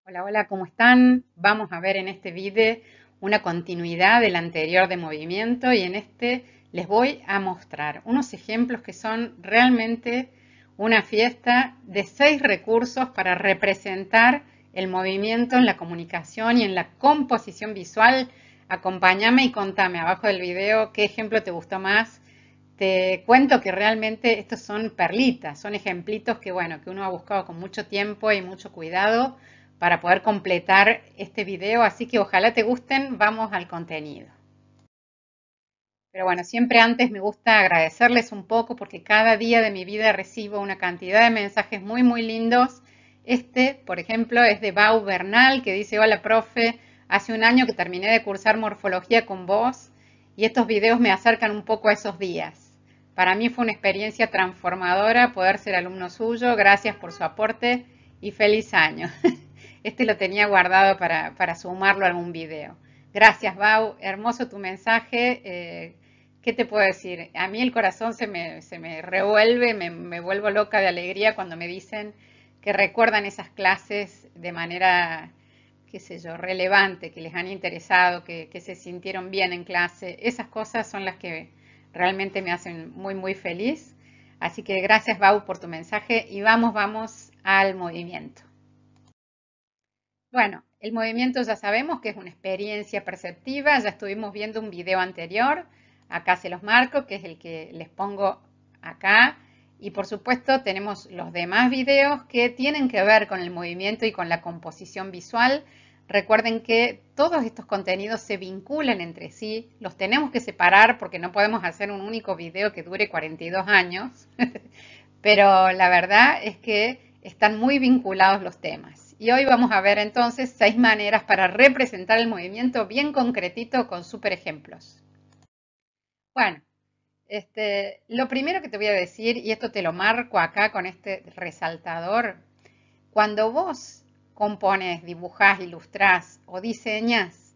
Hola, hola, ¿cómo están? Vamos a ver en este video una continuidad del anterior de movimiento y en este les voy a mostrar unos ejemplos que son realmente una fiesta de 6 recursos para representar el movimiento en la comunicación y en la composición visual. Acompáñame y contame abajo del video qué ejemplo te gustó más. Te cuento que realmente estos son perlitas, son ejemplitos que, bueno, que uno ha buscado con mucho tiempo y mucho cuidado para poder completar este video, así que ojalá te gusten, vamos al contenido. Pero bueno, siempre antes me gusta agradecerles un poco porque cada día de mi vida recibo una cantidad de mensajes muy, muy lindos. Este, por ejemplo, es de Bau Bernal, que dice: hola, profe, hace un año que terminé de cursar morfología con vos y estos videos me acercan un poco a esos días. Para mí fue una experiencia transformadora poder ser alumno suyo. Gracias por su aporte y feliz año. Este lo tenía guardado para sumarlo a algún video. Gracias, Bau. Hermoso tu mensaje. ¿Qué te puedo decir? A mí el corazón se me revuelve, me vuelvo loca de alegría cuando me dicen que recuerdan esas clases de manera, qué sé yo, relevante, que les han interesado, que se sintieron bien en clase. Esas cosas son las que realmente me hacen muy, muy feliz. Así que gracias, Bau, por tu mensaje y vamos al movimiento. Bueno, el movimiento ya sabemos que es una experiencia perceptiva, ya estuvimos viendo un video anterior, acá se los marco, que es el que les pongo acá, y por supuesto tenemos los demás videos que tienen que ver con el movimiento y con la composición visual. Recuerden que todos estos contenidos se vinculan entre sí, los tenemos que separar porque no podemos hacer un único video que dure 42 años, pero la verdad es que están muy vinculados los temas. Y hoy vamos a ver entonces 6 maneras para representar el movimiento bien concretito con super ejemplos. Bueno, lo primero que te voy a decir, y esto te lo marco acá con este resaltador, cuando vos compones, dibujás, ilustrás o diseñas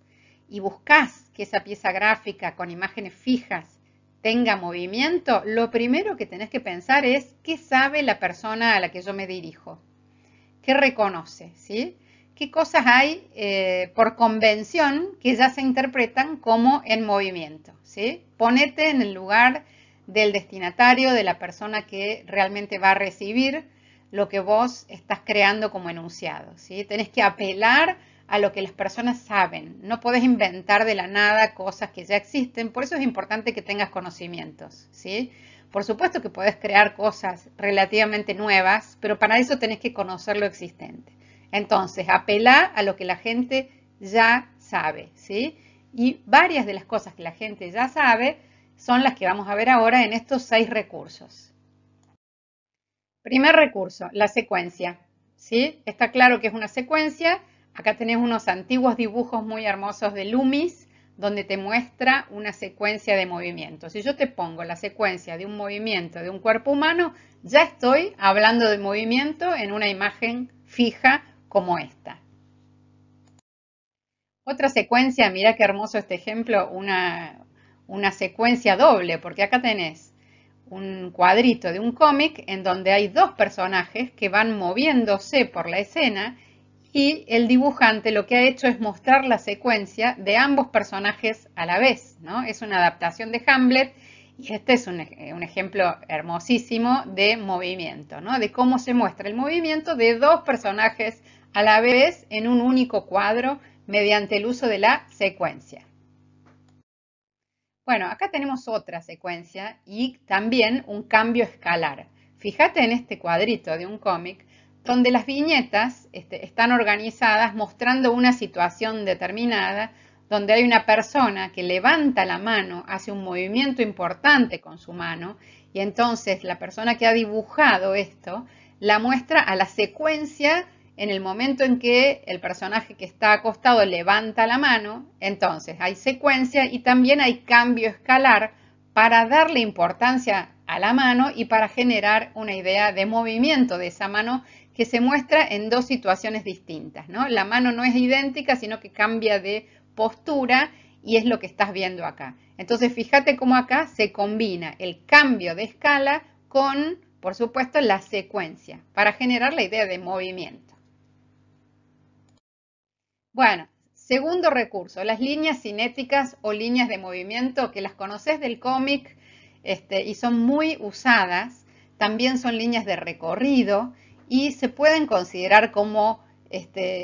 y buscas que esa pieza gráfica con imágenes fijas tenga movimiento, lo primero que tenés que pensar es qué sabe la persona a la que yo me dirijo, qué reconoce, ¿sí? ¿Qué cosas hay por convención que ya se interpretan como en movimiento, ¿sí? Ponete en el lugar del destinatario, de la persona que realmente va a recibir lo que vos estás creando como enunciado, ¿sí? Tenés que apelar a lo que las personas saben. No podés inventar de la nada cosas que ya existen, por eso es importante que tengas conocimientos, ¿sí? Por supuesto que podés crear cosas relativamente nuevas, pero para eso tenés que conocer lo existente. Entonces, apelá a lo que la gente ya sabe, ¿sí? Y varias de las cosas que la gente ya sabe son las que vamos a ver ahora en estos 6 recursos. Primer recurso, la secuencia, ¿sí? Está claro que es una secuencia. Acá tenés unos antiguos dibujos muy hermosos de Loomis, donde te muestra una secuencia de movimientos. Si yo te pongo la secuencia de un movimiento de un cuerpo humano, ya estoy hablando de movimiento en una imagen fija como esta. Otra secuencia, mira qué hermoso este ejemplo, una secuencia doble, porque acá tenés un cuadrito de un cómic en donde hay dos personajes que van moviéndose por la escena y el dibujante lo que ha hecho es mostrar la secuencia de ambos personajes a la vez, ¿no? Es una adaptación de Hamlet y este es un ejemplo hermosísimo de movimiento, ¿no? De cómo se muestra el movimiento de dos personajes a la vez en un único cuadro mediante el uso de la secuencia. Bueno, acá tenemos otra secuencia y también un cambio escalar. Fíjate en este cuadrito de un cómic donde las viñetas están organizadas mostrando una situación determinada, donde hay una persona que levanta la mano, hace un movimiento importante con su mano, y entonces la persona que ha dibujado esto la muestra a la secuencia en el momento en que el personaje que está acostado levanta la mano. Entonces hay secuencia y también hay cambio escalar para darle importancia a la mano y para generar una idea de movimiento de esa mano que se muestra en dos situaciones distintas, ¿no? La mano no es idéntica, sino que cambia de postura y es lo que estás viendo acá. Entonces fíjate cómo acá se combina el cambio de escala con, por supuesto, la secuencia para generar la idea de movimiento. Bueno, segundo recurso, las líneas cinéticas o líneas de movimiento que las conoces del cómic y son muy usadas. También son líneas de recorrido y se pueden considerar como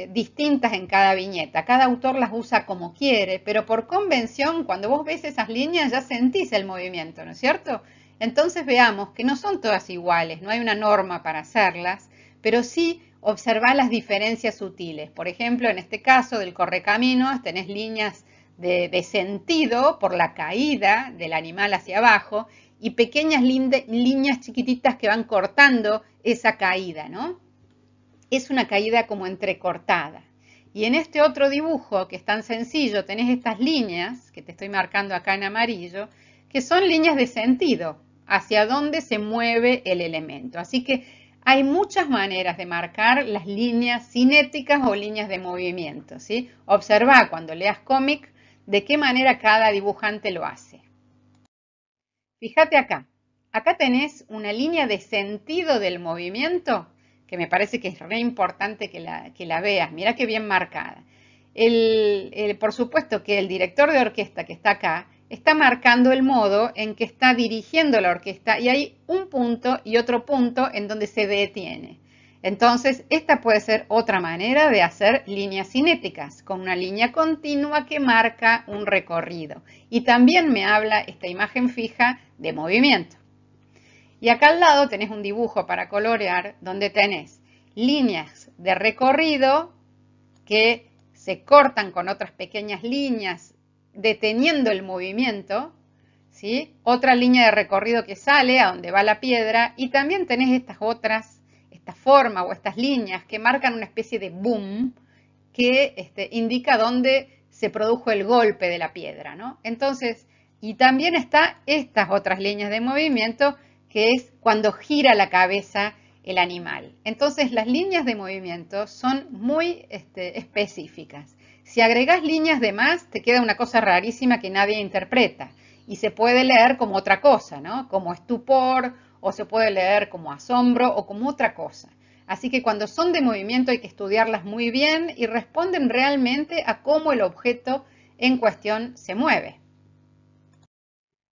distintas en cada viñeta. Cada autor las usa como quiere, pero por convención, cuando vos ves esas líneas ya sentís el movimiento, ¿no es cierto? Entonces veamos que no son todas iguales, no hay una norma para hacerlas, pero sí observar las diferencias sutiles. Por ejemplo, en este caso del correcaminos tenés líneas de sentido por la caída del animal hacia abajo y pequeñas líneas chiquititas que van cortando esa caída, ¿no? Es una caída como entrecortada. Y en este otro dibujo, que es tan sencillo, tenés estas líneas, que te estoy marcando acá en amarillo, que son líneas de sentido, hacia dónde se mueve el elemento. Así que hay muchas maneras de marcar las líneas cinéticas o líneas de movimiento, ¿sí? Observa cuando leas cómic de qué manera cada dibujante lo hace. Fíjate acá. Acá tenés una línea de sentido del movimiento que me parece que es re importante que la veas. Mira qué bien marcada. Por supuesto que el director de orquesta que está acá está marcando el modo en que está dirigiendo la orquesta y hay un punto y otro punto en donde se detiene. Entonces, esta puede ser otra manera de hacer líneas cinéticas, con una línea continua que marca un recorrido. Y también me habla esta imagen fija de movimiento. Y acá al lado tenés un dibujo para colorear donde tenés líneas de recorrido que se cortan con otras pequeñas líneas deteniendo el movimiento, ¿sí? Otra línea de recorrido que sale a donde va la piedra y también tenés estas otras, esta forma o estas líneas que marcan una especie de boom que indica dónde se produjo el golpe de la piedra, ¿no? Entonces, y también está estas otras líneas de movimiento que es cuando gira la cabeza el animal. Entonces, las líneas de movimiento son muy específicas. Si agregás líneas de más, te queda una cosa rarísima que nadie interpreta y se puede leer como otra cosa, ¿no? Como estupor o se puede leer como asombro o como otra cosa. Así que cuando son de movimiento hay que estudiarlas muy bien y responden realmente a cómo el objeto en cuestión se mueve.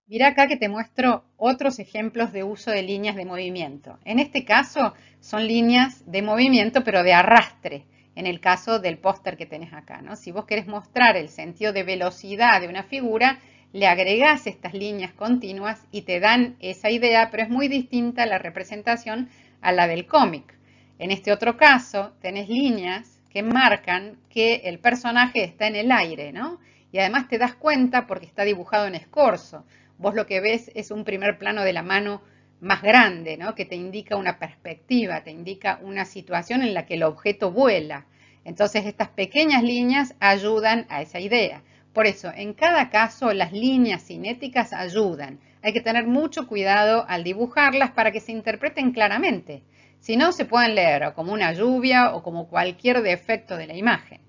Mira acá que te muestro otros ejemplos de uso de líneas de movimiento. En este caso son líneas de movimiento pero de arrastre, en el caso del póster que tenés acá, ¿no? Si vos querés mostrar el sentido de velocidad de una figura, le agregás estas líneas continuas y te dan esa idea, pero es muy distinta la representación a la del cómic. En este otro caso tenés líneas que marcan que el personaje está en el aire, ¿no? Y además te das cuenta porque está dibujado en escorzo. Vos lo que ves es un primer plano de la mano más grande, ¿no? Que te indica una perspectiva, te indica una situación en la que el objeto vuela. Entonces estas pequeñas líneas ayudan a esa idea. Por eso, en cada caso, las líneas cinéticas ayudan. Hay que tener mucho cuidado al dibujarlas para que se interpreten claramente. Si no, se pueden leer como una lluvia o como cualquier defecto de la imagen.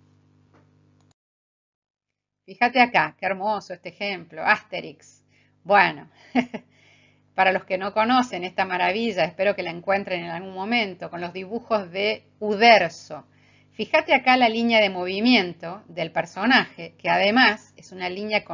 Fíjate acá, qué hermoso este ejemplo, Asterix. Bueno, para los que no conocen esta maravilla, espero que la encuentren en algún momento, con los dibujos de Uderzo. Fíjate acá la línea de movimiento del personaje, que además es una línea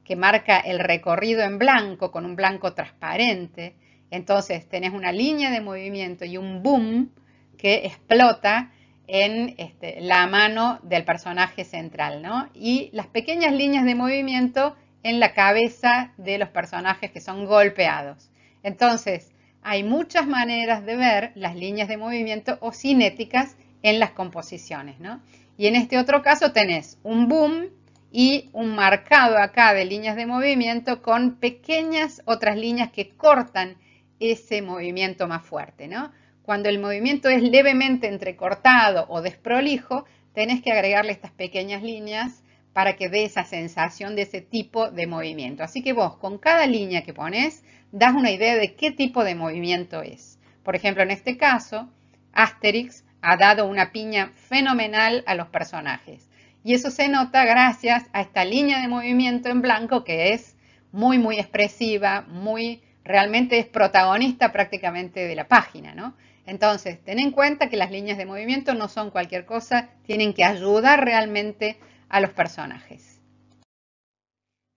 que marca el recorrido en blanco, con un blanco transparente. Entonces tenés una línea de movimiento y un boom que explota en la mano del personaje central, ¿no? Y las pequeñas líneas de movimiento en la cabeza de los personajes que son golpeados. Entonces, hay muchas maneras de ver las líneas de movimiento o cinéticas en las composiciones, ¿no? Y en este otro caso tenés un boom y un marcado acá de líneas de movimiento con pequeñas otras líneas que cortan ese movimiento más fuerte, ¿no? Cuando el movimiento es levemente entrecortado o desprolijo, tenés que agregarle estas pequeñas líneas para que dé esa sensación de ese tipo de movimiento. Así que vos, con cada línea que pones, das una idea de qué tipo de movimiento es. Por ejemplo, en este caso, Asterix ha dado una piña fenomenal a los personajes. Y eso se nota gracias a esta línea de movimiento en blanco que es muy expresiva, realmente es protagonista prácticamente de la página, ¿no? Entonces, ten en cuenta que las líneas de movimiento no son cualquier cosa, tienen que ayudar realmente a los personajes.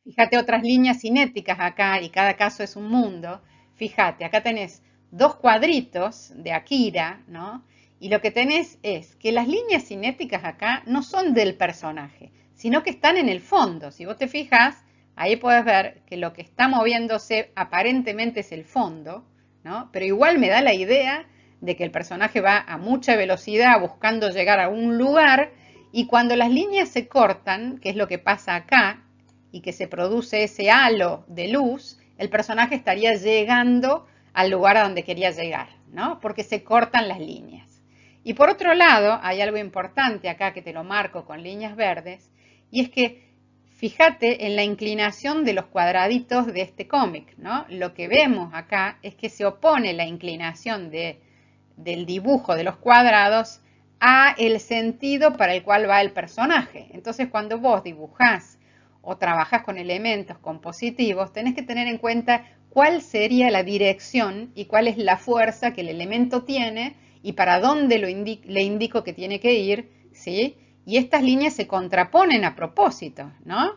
Fíjate otras líneas cinéticas acá, y cada caso es un mundo. Fíjate, acá tenés dos cuadritos de Akira, ¿no? Y lo que tenés es que las líneas cinéticas acá no son del personaje, sino que están en el fondo. Si vos te fijas, ahí puedes ver que lo que está moviéndose aparentemente es el fondo, ¿no? Pero igual me da la idea de que el personaje va a mucha velocidad buscando llegar a un lugar, y cuando las líneas se cortan, que es lo que pasa acá, y que se produce ese halo de luz, el personaje estaría llegando al lugar a donde quería llegar, ¿no? Porque se cortan las líneas. Y por otro lado, hay algo importante acá que te lo marco con líneas verdes, y es que fíjate en la inclinación de los cuadraditos de este cómic, ¿no? Lo que vemos acá es que se opone la inclinación del dibujo de los cuadrados a el sentido para el cual va el personaje. Entonces, cuando vos dibujás o trabajás con elementos compositivos, tenés que tener en cuenta cuál sería la dirección y cuál es la fuerza que el elemento tiene y para dónde le indico que tiene que ir, ¿sí? Y estas líneas se contraponen a propósito, ¿no?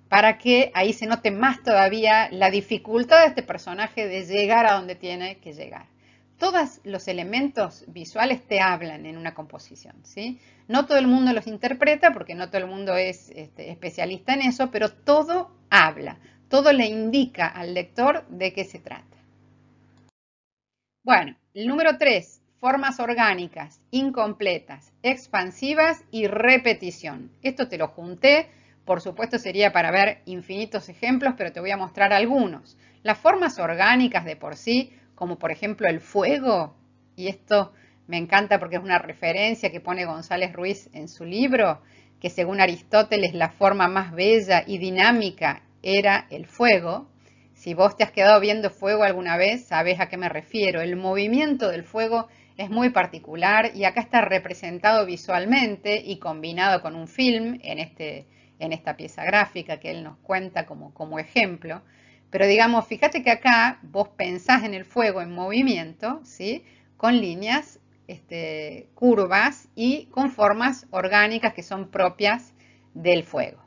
Para que ahí se note más todavía la dificultad de este personaje de llegar a donde tiene que llegar. Todos los elementos visuales te hablan en una composición, ¿sí? No todo el mundo los interpreta porque no todo el mundo es especialista en eso, pero todo habla, todo le indica al lector de qué se trata. Bueno, el número 3, formas orgánicas, incompletas, expansivas y repetición. Esto te lo junté, por supuesto sería para ver infinitos ejemplos, pero te voy a mostrar algunos. Las formas orgánicas de por sí, como por ejemplo el fuego, y esto me encanta porque es una referencia que pone González Ruiz en su libro, que según Aristóteles la forma más bella y dinámica era el fuego. Si vos te has quedado viendo fuego alguna vez, sabés a qué me refiero. El movimiento del fuego es muy particular y acá está representado visualmente y combinado con un film en esta pieza gráfica que él nos cuenta como ejemplo. Pero digamos, fíjate que acá vos pensás en el fuego en movimiento, ¿sí? Con líneas curvas y con formas orgánicas que son propias del fuego.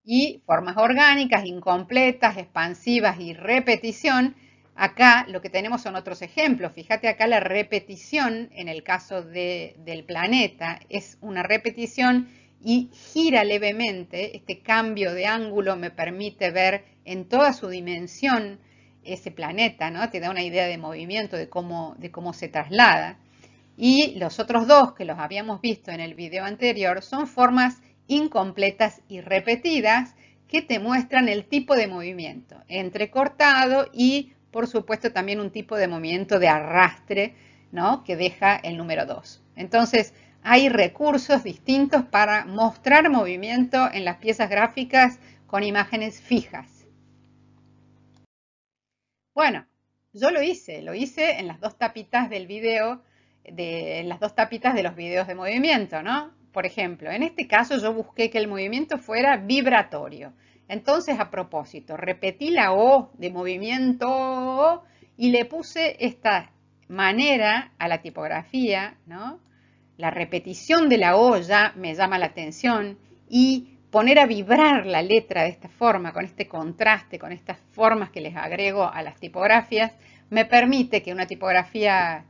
Y formas orgánicas, incompletas, expansivas y repetición. Acá lo que tenemos son otros ejemplos. Fíjate acá la repetición en el caso del planeta es una repetición y gira levemente. Este cambio de ángulo me permite ver en toda su dimensión ese planeta, ¿no? Te da una idea de movimiento, de cómo se traslada. Y los otros dos que los habíamos visto en el video anterior son formas incompletas y repetidas que te muestran el tipo de movimiento entrecortado y por supuesto también un tipo de movimiento de arrastre, ¿no? Que deja el número 2. Entonces hay recursos distintos para mostrar movimiento en las piezas gráficas con imágenes fijas. Bueno, yo lo hice en las dos tapitas del video, en las dos tapitas de los videos de movimiento, ¿no? Por ejemplo, en este caso yo busqué que el movimiento fuera vibratorio. Entonces, a propósito, repetí la O de movimiento y le puse esta manera a la tipografía, ¿no? La repetición de la O ya me llama la atención y poner a vibrar la letra de esta forma, con este contraste, con estas formas que les agrego a las tipografías, me permite que una tipografía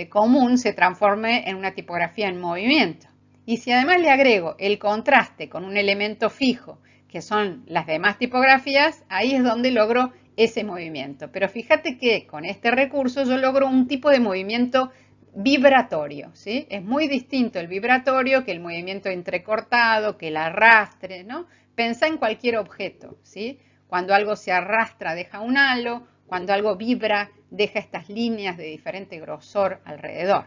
común se transforme en una tipografía en movimiento. Y si además le agrego el contraste con un elemento fijo, que son las demás tipografías, ahí es donde logro ese movimiento. Pero fíjate que con este recurso yo logro un tipo de movimiento vibratorio, ¿sí? Es muy distinto el vibratorio que el movimiento entrecortado, que el arrastre, ¿no? Pensá en cualquier objeto, ¿sí? Cuando algo se arrastra deja un halo, cuando algo vibra deja estas líneas de diferente grosor alrededor.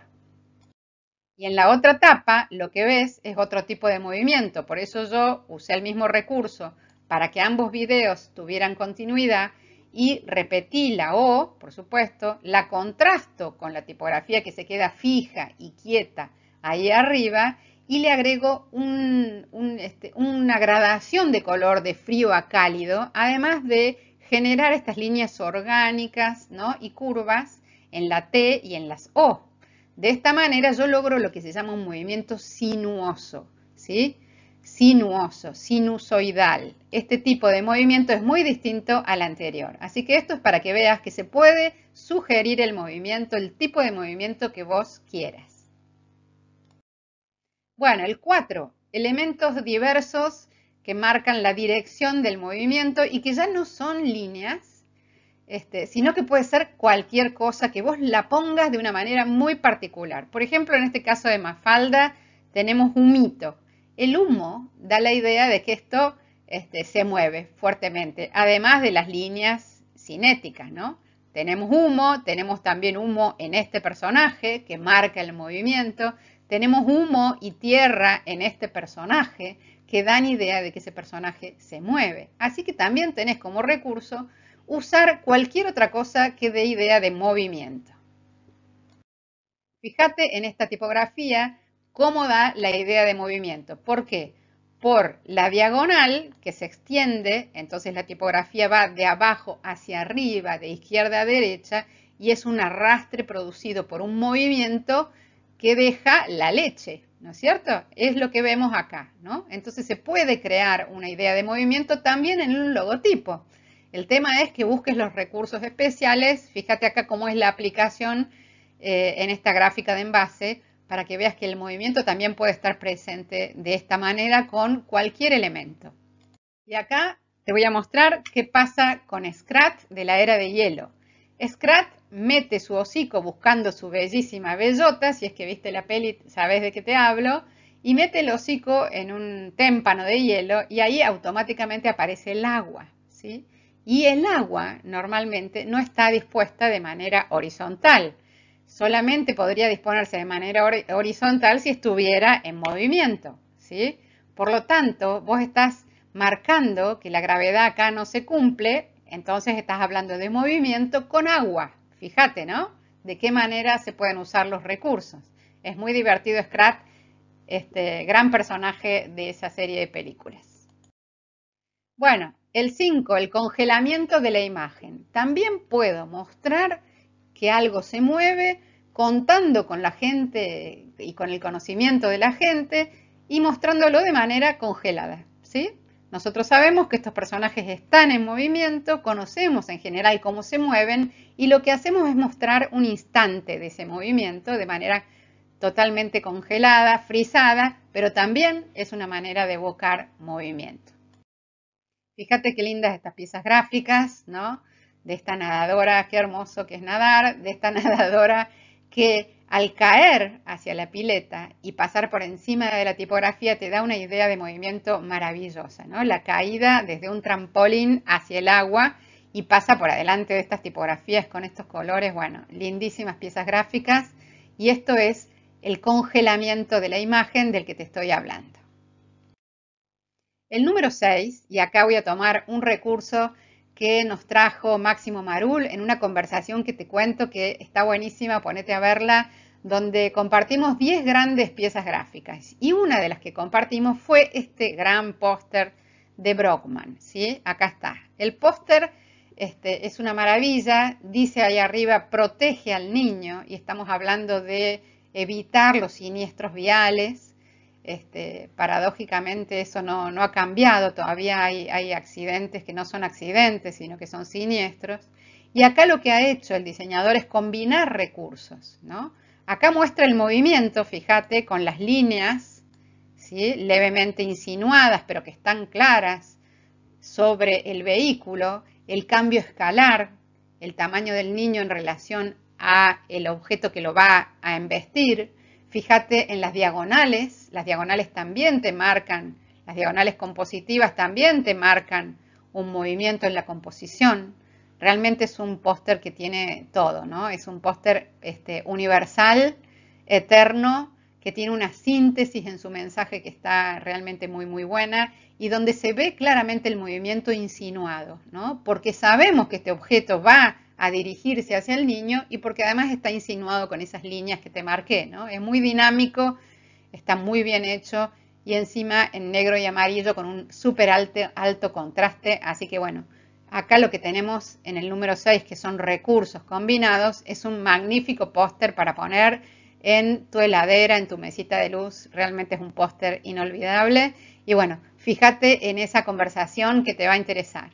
Y en la otra tapa lo que ves es otro tipo de movimiento, por eso yo usé el mismo recurso para que ambos videos tuvieran continuidad y repetí la O, por supuesto, la contrasto con la tipografía que se queda fija y quieta ahí arriba y le agrego una gradación de color de frío a cálido, además de generar estas líneas orgánicas, ¿no? Y curvas en la T y en las O. De esta manera yo logro lo que se llama un movimiento sinuoso, ¿sí? Sinuoso, sinusoidal. Este tipo de movimiento es muy distinto al anterior. Así que esto es para que veas que se puede sugerir el movimiento, el tipo de movimiento que vos quieras. Bueno, el 4, elementos diversos que marcan la dirección del movimiento y que ya no son líneas, sino que puede ser cualquier cosa que vos la pongas de una manera muy particular. Por ejemplo, en este caso de Mafalda tenemos humito. El humo da la idea de que esto se mueve fuertemente, además de las líneas cinéticas, ¿no? Tenemos humo, tenemos también humo en este personaje que marca el movimiento, tenemos humo y tierra en este personaje que dan idea de que ese personaje se mueve. Así que también tenés como recurso usar cualquier otra cosa que dé idea de movimiento. Fíjate en esta tipografía cómo da la idea de movimiento. ¿Por qué? Por la diagonal que se extiende, entonces la tipografía va de abajo hacia arriba, de izquierda a derecha, y es un arrastre producido por un movimiento que deja la leche, ¿no es cierto? Es lo que vemos acá, ¿no? Entonces se puede crear una idea de movimiento también en un logotipo. El tema es que busques los recursos especiales. Fíjate acá cómo es la aplicación en esta gráfica de envase para que veas que el movimiento también puede estar presente de esta manera con cualquier elemento. Y acá te voy a mostrar qué pasa con Scrat de la era de hielo. Scrat mete su hocico buscando su bellísima bellota, si es que viste la peli sabes de qué te hablo, y mete el hocico en un témpano de hielo y ahí automáticamente aparece el agua, ¿sí? Y el agua normalmente no está dispuesta de manera horizontal. Solamente podría disponerse de manera horizontal si estuviera en movimiento, ¿sí? Por lo tanto, vos estás marcando que la gravedad acá no se cumple, entonces estás hablando de movimiento con agua. Fíjate, ¿no? De qué manera se pueden usar los recursos. Es muy divertido Scrat, gran personaje de esa serie de películas. Bueno, el 5, el congelamiento de la imagen. También puedo mostrar que algo se mueve contando con la gente y con el conocimiento de la gente y mostrándolo de manera congelada, ¿sí? Nosotros sabemos que estos personajes están en movimiento, conocemos en general cómo se mueven y lo que hacemos es mostrar un instante de ese movimiento de manera totalmente congelada, frisada, pero también es una manera de evocar movimiento. Fíjate qué lindas estas piezas gráficas, ¿no? De esta nadadora, qué hermoso que es nadar, de esta nadadora que al caer hacia la pileta y pasar por encima de la tipografía te da una idea de movimiento maravillosa, ¿no? La caída desde un trampolín hacia el agua y pasa por adelante de estas tipografías con estos colores, bueno, lindísimas piezas gráficas y esto es el congelamiento de la imagen del que te estoy hablando. El número 6, y acá voy a tomar un recurso que nos trajo Máximo Marul en una conversación que te cuento que está buenísima, ponete a verla, donde compartimos 10 grandes piezas gráficas. Y una de las que compartimos fue este gran póster de Brockman, ¿sí? Acá está. El póster es una maravilla, dice ahí arriba, protege al niño, y estamos hablando de evitar los siniestros viales. Paradójicamente eso no ha cambiado, todavía hay accidentes que no son accidentes, sino que son siniestros. Y acá lo que ha hecho el diseñador es combinar recursos, ¿no? Acá muestra el movimiento, fíjate, con las líneas, ¿sí? Levemente insinuadas, pero que están claras sobre el vehículo, el cambio escalar, el tamaño del niño en relación a el objeto que lo va a embestir. Fíjate en las diagonales también te marcan, las diagonales compositivas también te marcan un movimiento en la composición. Realmente es un póster que tiene todo, ¿no? Es un póster universal, eterno, que tiene una síntesis en su mensaje que está realmente muy, muy buena y donde se ve claramente el movimiento insinuado, ¿no? Porque sabemos que este objeto va a dirigirse hacia el niño y porque además está insinuado con esas líneas que te marqué, ¿no? Es muy dinámico, está muy bien hecho y encima en negro y amarillo con un súper alto contraste, así que bueno, acá lo que tenemos en el número 6, que son recursos combinados, es un magnífico póster para poner en tu heladera, en tu mesita de luz. Realmente es un póster inolvidable. Y bueno, fíjate en esa conversación que te va a interesar.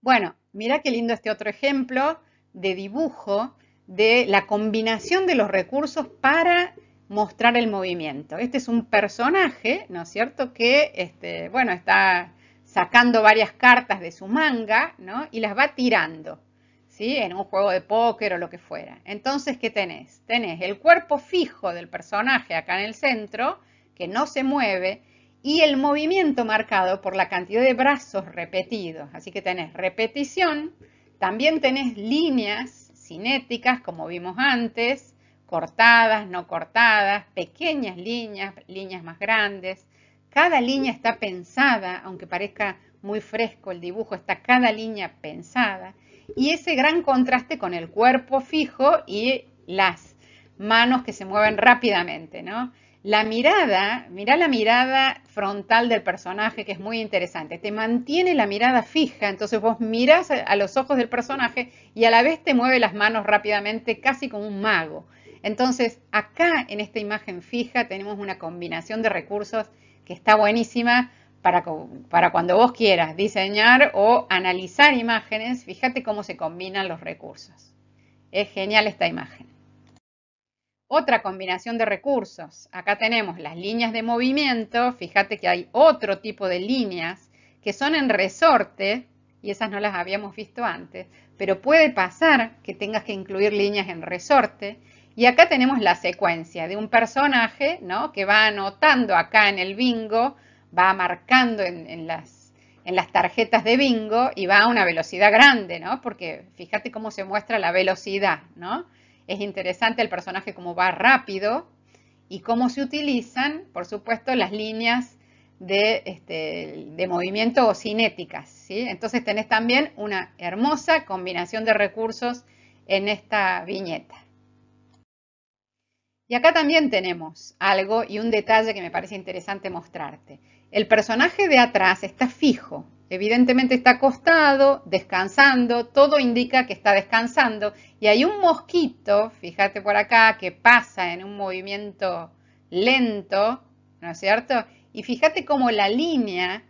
Bueno, mira qué lindo este otro ejemplo de dibujo de la combinación de los recursos para mostrar el movimiento. Este es un personaje, ¿no es cierto?, que bueno, está sacando varias cartas de su manga, ¿no?, y las va tirando, ¿sí?, en un juego de póker o lo que fuera. Entonces, ¿qué tenés? Tenés el cuerpo fijo del personaje acá en el centro, que no se mueve, y el movimiento marcado por la cantidad de brazos repetidos. Así que tenés repetición, también tenés líneas cinéticas, como vimos antes, cortadas, no cortadas, pequeñas líneas, líneas más grandes. Cada línea está pensada, aunque parezca muy fresco el dibujo, está cada línea pensada. Y ese gran contraste con el cuerpo fijo y las manos que se mueven rápidamente, ¿no? La mirada, mirá la mirada frontal del personaje, que es muy interesante. Te mantiene la mirada fija, entonces vos mirás a los ojos del personaje y a la vez te mueve las manos rápidamente, casi como un mago. Entonces, acá en esta imagen fija tenemos una combinación de recursos que está buenísima para cuando vos quieras diseñar o analizar imágenes. Fíjate cómo se combinan los recursos. Es genial esta imagen. Otra combinación de recursos. Acá tenemos las líneas de movimiento. Fíjate que hay otro tipo de líneas que son en resorte, y esas no las habíamos visto antes, pero puede pasar que tengas que incluir líneas en resorte. Y acá tenemos la secuencia de un personaje, ¿no?, que va anotando acá en el bingo, va marcando en las tarjetas de bingo y va a una velocidad grande, ¿no? Porque fíjate cómo se muestra la velocidad, ¿no? Es interesante el personaje cómo va rápido y cómo se utilizan, por supuesto, las líneas de movimiento o cinéticas, ¿sí? Entonces tenés también una hermosa combinación de recursos en esta viñeta. Y acá también tenemos algo y un detalle que me parece interesante mostrarte. El personaje de atrás está fijo, evidentemente está acostado, descansando, todo indica que está descansando. Y hay un mosquito, fíjate por acá, que pasa en un movimiento lento, ¿no es cierto? Y fíjate cómo la línea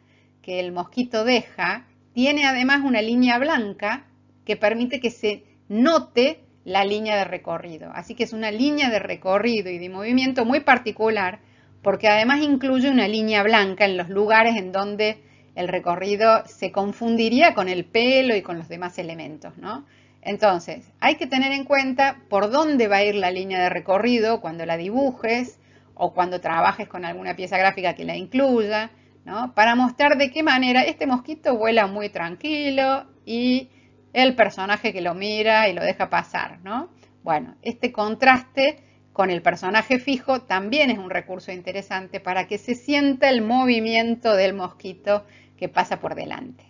que el mosquito deja tiene además una línea blanca que permite que se note la línea de recorrido. Así que es una línea de recorrido y de movimiento muy particular, porque además incluye una línea blanca en los lugares en donde el recorrido se confundiría con el pelo y con los demás elementos, ¿no? Entonces, hay que tener en cuenta por dónde va a ir la línea de recorrido cuando la dibujes o cuando trabajes con alguna pieza gráfica que la incluya, ¿no?, para mostrar de qué manera este mosquito vuela muy tranquilo y el personaje que lo mira y lo deja pasar, ¿no? Bueno, este contraste con el personaje fijo también es un recurso interesante para que se sienta el movimiento del mosquito que pasa por delante.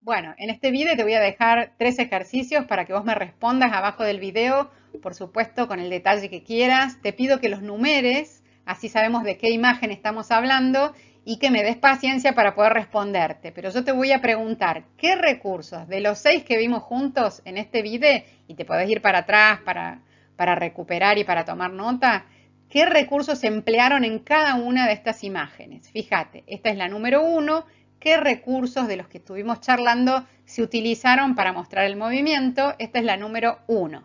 Bueno, en este video te voy a dejar 3 ejercicios para que vos me respondas abajo del video, por supuesto con el detalle que quieras. Te pido que los numeres, así sabemos de qué imagen estamos hablando, y que me des paciencia para poder responderte. Pero yo te voy a preguntar, ¿qué recursos de los 6 que vimos juntos en este video, y te podés ir para atrás para recuperar y para tomar nota, qué recursos se emplearon en cada una de estas imágenes? Fíjate, esta es la número 1, ¿qué recursos de los que estuvimos charlando se utilizaron para mostrar el movimiento? Esta es la número 1.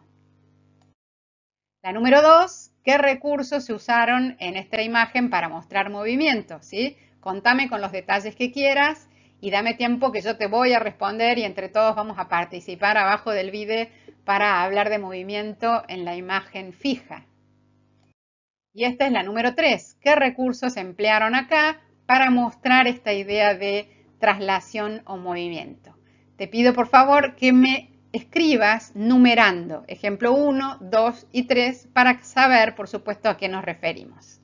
La número 2, ¿qué recursos se usaron en esta imagen para mostrar movimiento? ¿Sí? Contame con los detalles que quieras y dame tiempo que yo te voy a responder y entre todos vamos a participar abajo del video para hablar de movimiento en la imagen fija. Y esta es la número 3. ¿Qué recursos se emplearon acá para mostrar esta idea de traslación o movimiento? Te pido por favor que me escribas numerando, ejemplo 1, 2 y 3, para saber, por supuesto, a qué nos referimos.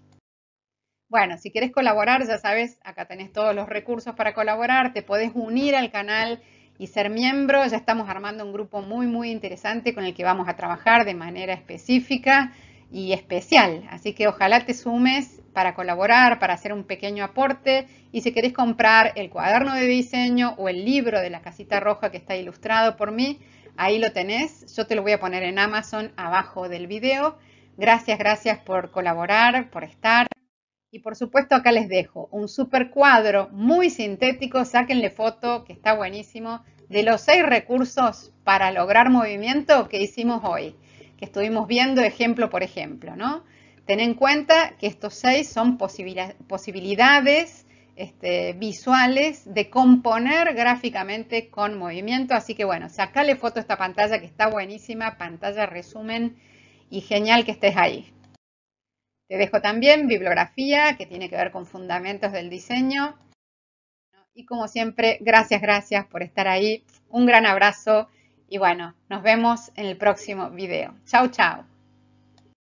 Bueno, si quieres colaborar, ya sabes, acá tenés todos los recursos para colaborar, te podés unir al canal y ser miembro. Ya estamos armando un grupo muy interesante con el que vamos a trabajar de manera específica y especial. Así que ojalá te sumes para colaborar, para hacer un pequeño aporte. Y si querés comprar el cuaderno de diseño o el libro de la casita roja que está ilustrado por mí, ahí lo tenés. Yo te lo voy a poner en Amazon abajo del video. Gracias, gracias por colaborar, por estar. Y por supuesto acá les dejo un super cuadro muy sintético, sáquenle foto, que está buenísimo, de los 6 recursos para lograr movimiento que hicimos hoy, que estuvimos viendo ejemplo por ejemplo, ¿no? Ten en cuenta que estos 6 son posibilidades visuales de componer gráficamente con movimiento, así que bueno, sacale foto a esta pantalla que está buenísima, pantalla resumen y genial que estés ahí. Te dejo también bibliografía que tiene que ver con fundamentos del diseño. Y como siempre, gracias, gracias por estar ahí. Un gran abrazo y bueno, nos vemos en el próximo video. Chau, chau.